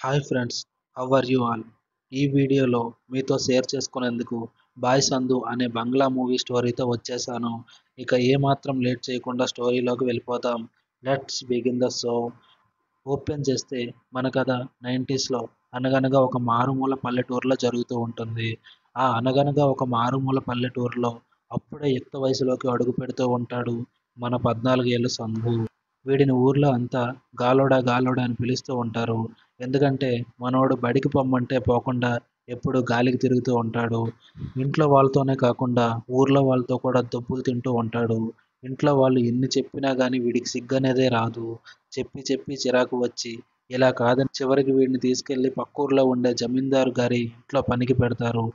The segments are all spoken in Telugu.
Hi friends, how are you all? ఈ వీడియోలో మీతో షేర్ చేసుకునేందుకు బాయ్ సంధు అనే బంగ్లా మూవీ స్టోరీతో వచ్చేసాను. ఇక ఏమాత్రం లేట్ చేయకుండా స్టోరీలోకి వెళ్ళిపోదాం. Let's begin the show. Open చేస్తే మన కథ 90స్లో అనగనగా ఒక మారుమూల పల్లెటూరులో జరుగుతూ ఉంటుంది. ఆ అనగనగా ఒక మారుమూల పల్లెటూరులో అప్పుడే యుక్త వయసులోకి అడుగు పెడుతూ ఉంటాడు మన 14 ఏళ్ళ సంధు. వీడిని ఊర్లో అంతా గాలోడా గాలోడా అని పిలుస్తూ ఉంటారు. ఎందుకంటే మనోడు బడికి పొమ్మంటే పోకుండా ఎప్పుడు గాలికి తిరుగుతూ ఉంటాడు. ఇంట్లో వాళ్ళతోనే కాకుండా ఊర్లో వాళ్ళతో కూడా దెబ్బలు తింటూ ఉంటాడు. ఇంట్లో వాళ్ళు ఎన్ని చెప్పినా కానీ వీడికి సిగ్గనేదే రాదు. చెప్పి చెప్పి చిరాకు వచ్చి ఇలా కాదని చివరికి వీడిని తీసుకెళ్లి పక్కూర్లో ఉండే జమీందారు గారి ఇంట్లో పనికి పెడతారు.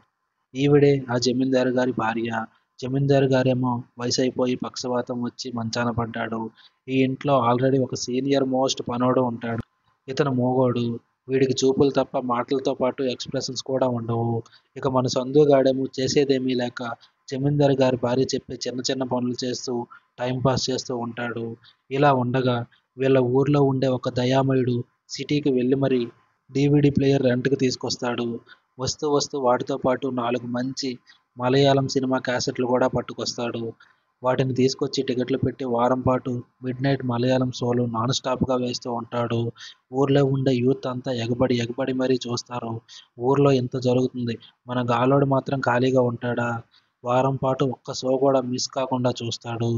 ఈవిడే ఆ జమీందారు గారి భార్య. జమీందారు గారేమో వయసైపోయి పక్షవాతం వచ్చి మంచాన పడ్డాడు. ఈ ఇంట్లో ఆల్రెడీ ఒక సీనియర్ మోస్ట్ పనోడు ఉంటాడు. ఇతను మోగోడు. వీడికి చూపులు తప్ప మాటలతో పాటు ఎక్స్ప్రెషన్స్ కూడా ఉండవు. ఇక మన సందుగాడేమో చేసేదేమీ లేక జమీందారు గారి భార్య చెప్పే చిన్న చిన్న పనులు చేస్తూ టైం పాస్ చేస్తూ ఉంటాడు. ఇలా ఉండగా వీళ్ళ ఊర్లో ఉండే ఒక దయామయుడు సిటీకి వెళ్ళి మరి డీవీడీ ప్లేయర్ రెంట్‌కి తీసుకొస్తాడు. వస్తూ వస్తూ వాటితో పాటు 4 మంచి మలయాళం సినిమా క్యాసెట్లు కూడా పట్టుకొస్తాడు. వాటిని తీసుకొచ్చి టికెట్లు పెట్టి వారం పాటు మిడ్‌నైట్ మలయాళం షోలు నాన్ స్టాప్‌గా వేస్తూ ఉంటాడు. ఊర్లో ఉండే యూత్ అంతా ఎగబడి ఎగబడి మరీ చూస్తారు. ఊర్లో ఇంత జరుగుతుంది. మన గాలోడు మాత్రం ఖాళీగా ఉంటాడా? వారం పాటు ఒక్క షో కూడా మిస్ కాకుండా చూస్తాడు.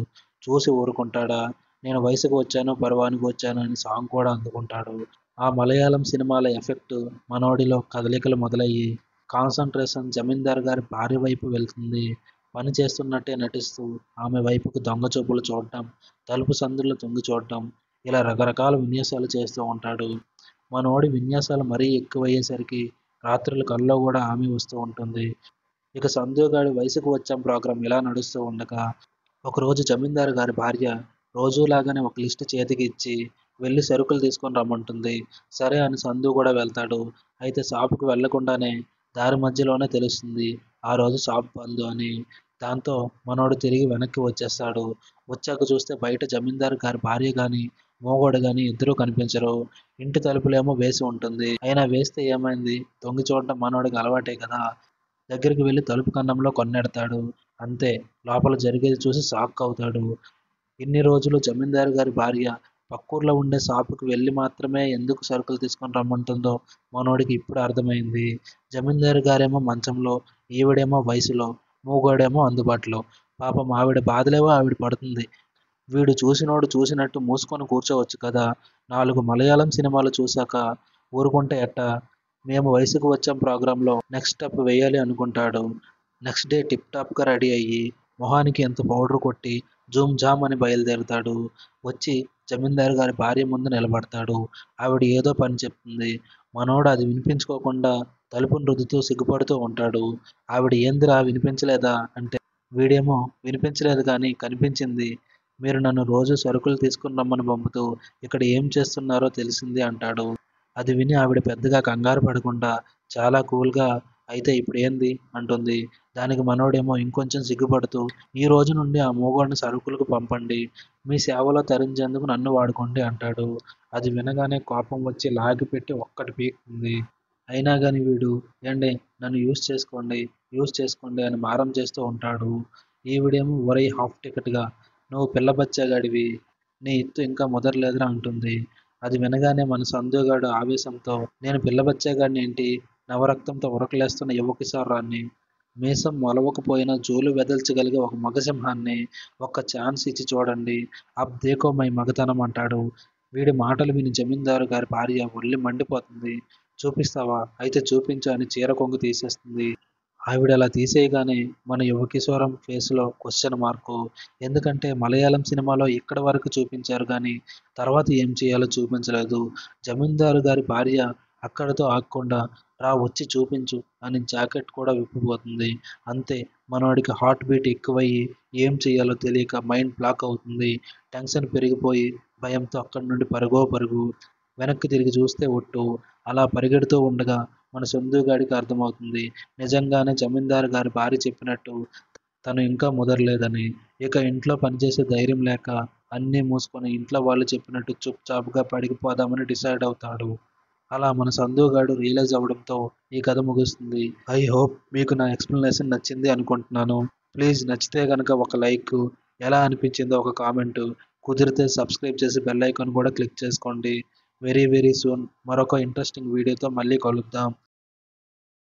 చూసి ఊరుకుంటాడా? నేను వయసుకు వచ్చాను, పరువానికి వచ్చాను అని సాంగ్ కూడా అందుకుంటాడు. ఆ మలయాళం సినిమాల ఎఫెక్ట్ మనోడిలో కదలికలు మొదలయ్యి కాన్సంట్రేషన్ జమీందార్ గారి భార్య వైపు వెళ్తుంది. పని చేస్తున్నట్టే నటిస్తూ ఆమె వైపుకు దొంగ చూపులు చూడటం, తలుపు సందుల్లో తొంగి చూడటం, ఇలా రకరకాల విన్యాసాలు చేస్తూ ఉంటాడు. మనోడి విన్యాసాలు మరీ ఎక్కువయ్యేసరికి రాత్రులు కల్లో కూడా ఆమె వస్తూ ఉంటుంది. ఇక సంజుగాడి వయసుకు వచ్చాం ప్రోగ్రాం ఇలా నడుస్తూ ఉండగా ఒకరోజు జమీందారు గారి భార్య రోజూలాగానే ఒక లిస్ట్ చేతికి ఇచ్చి వెళ్ళి సరుకులు తీసుకొని రమ్మంటుంది. సరే అని సందు కూడా వెళ్తాడు. అయితే షాపుకి వెళ్లకుండానే దారి మధ్యలోనే తెలుస్తుంది ఆ రోజు షాప్ బంద్ అని. దాంతో మనోడు తిరిగి వెనక్కి వచ్చేస్తాడు. వచ్చాక చూస్తే బయట జమీందారు గారి భార్య గాని మోగోడు గాని ఇద్దరూ కనిపించరు. ఇంటి తలుపులేమో వేసి ఉంటుంది. అయినా వేస్తే ఏమైంది, తొంగి చూడటం మనోడికి అలవాటే కదా. దగ్గరికి వెళ్ళి తలుపు కన్నంలో కొన్నెడతాడు. అంతే, లోపల జరిగేది చూసి షాక్ అవుతాడు. ఇన్ని రోజులు జమీందారు గారి భార్య పక్కూర్లో ఉండే షాపుకి వెళ్ళి మాత్రమే ఎందుకు సరుకులు తీసుకొని రమ్మంటుందో మనోడికి ఇప్పుడు అర్థమైంది. జమీందారు గారేమో మంచంలో, ఈవిడేమో వయసులో, మూగోడేమో అందుబాటులో. పాపం ఆవిడ బాధలేవో ఆవిడ పడుతుంది. వీడు చూసినోడు చూసినట్టు మూసుకొని కూర్చోవచ్చు కదా. 4 మలయాళం సినిమాలు చూశాక ఊరుకుంటే ఎట్టా? మేము వయసుకు వచ్చాం ప్రోగ్రాంలో నెక్స్ట్ స్టెప్ వేయాలి అనుకుంటాడు. నెక్స్ట్ డే టిప్ టాప్‌గా రెడీ అయ్యి, మొహానికి ఎంత పౌడర్ కొట్టి జూమ్ జామ్ అని బయలుదేరుతాడు. వచ్చి జమీందారు గారి భార్య ముందు నిలబడతాడు. ఆవిడ ఏదో పని చెప్తుంది. మనోడు అది వినిపించుకోకుండా తలుపును రుద్దుతూ సిగ్గుపడుతూ ఉంటాడు. ఆవిడ ఏందిరా వినిపించలేదా అంటే, వీడేమో వినిపించలేదు కానీ కనిపించింది. మీరు నన్ను రోజు సరుకులు తీసుకుని రమ్మని పంపుతూ ఇక్కడ ఏం చేస్తున్నారో తెలిసింది అంటాడు. అది విని ఆవిడ పెద్దగా కంగారు పడకుండా చాలా కూల్‌గా అయితే ఇప్పుడేంది అంటుంది. దానికి మనోడేమో ఇంకొంచెం సిగ్గుపడుతూ ఈ రోజు నుండి ఆ మూగోడిని సరుకులకు పంపండి. మీ సేవలో తరించేందుకు నన్ను వాడుకోండి అంటాడు. అది వినగానే కోపం వచ్చి లాగిపెట్టి ఒక్కటి పీకుతుంది. అయినా గాని వీడు ఏండి నన్ను యూజ్ చేసుకోండి అని మారం చేస్తూ ఉంటాడు. ఈవిడేమో ఒరేయ్ హాఫ్ టికెట్‌గా నువ్వు పిల్ల బచ్చాగాడివి. నీ ఎత్తు ఇంకా ముదరలేదురా అంటుంది. అది వినగానే మన సందుగాడు ఆవేశంతో నేను పిల్ల బచ్చాగాడిని ఏంటి? నవరక్తంతో ఉరకలేస్తున్న యువ కిశోరాన్ని. మీసం మొలవకపోయినా జూలు వెదల్చగలిగే ఒక మగసింహాన్ని. ఒక్క ఛాన్స్ ఇచ్చి చూడండి. అబ్ దేఖో మై మగతనం అంటాడు. వీడి మాటలు విని జమీందారు గారి భార్య ఒళ్ళు మండిపోతుంది. చూపిస్తావా? అయితే చూపించు అని చీర కొంగు తీసేస్తుంది. ఆవిడలా తీసేయగానే మన యువకిశోరం ఫేస్‌లో క్వెషన్ మార్కు. ఎందుకంటే మలయాళం సినిమాలో ఇక్కడి వరకు చూపించారు గానీ, తర్వాత ఏం చేయాలో చూపించలేదు. జమీందారు గారి భార్య అక్కడితో ఆగకుండా రా వచ్చి చూపించు అని జాకెట్ కూడా విప్పిపోతుంది. అంతే, మనోడికి హార్ట్ బీట్ ఎక్కువయ్యి ఏం చేయాలో తెలియక మైండ్ బ్లాక్ అవుతుంది. టెన్షన్ పెరిగిపోయి భయంతో అక్కడి నుండి పరుగో పరుగు. వెనక్కి తిరిగి చూస్తే ఒట్టు. అలా పరిగెడుతూ ఉండగా మన చందుగాడికి అర్థమవుతుంది. నిజంగానే జమీందారు గారి భార్య చెప్పినట్టు తను ఇంకా ముదరలేదని. ఇక ఇంట్లో పనిచేసే ధైర్యం లేక అన్నీ మూసుకొని ఇంట్లో వాళ్ళు చెప్పినట్టు చుప్ చాప్‌గా పడికిపోదామని డిసైడ్ అవుతాడు. అలా మన సందుగాడు రియలైజ్ అవ్వడంతో ఈ కథ ముగుస్తుంది. ఐ హోప్ మీకు నా ఎక్స్ప్లెనేషన్ నచ్చింది అనుకుంటున్నాను. ప్లీజ్ నచ్చితే కనుక ఒక లైక్, ఎలా అనిపించిందో ఒక కామెంటు, కుదిరితే సబ్స్క్రైబ్ చేసి బెల్ ఐకాన్ కూడా క్లిక్ చేసుకోండి. వెరీ వెరీ సూన్ మరొక ఇంట్రెస్టింగ్ వీడియోతో మళ్ళీ కలుద్దాం.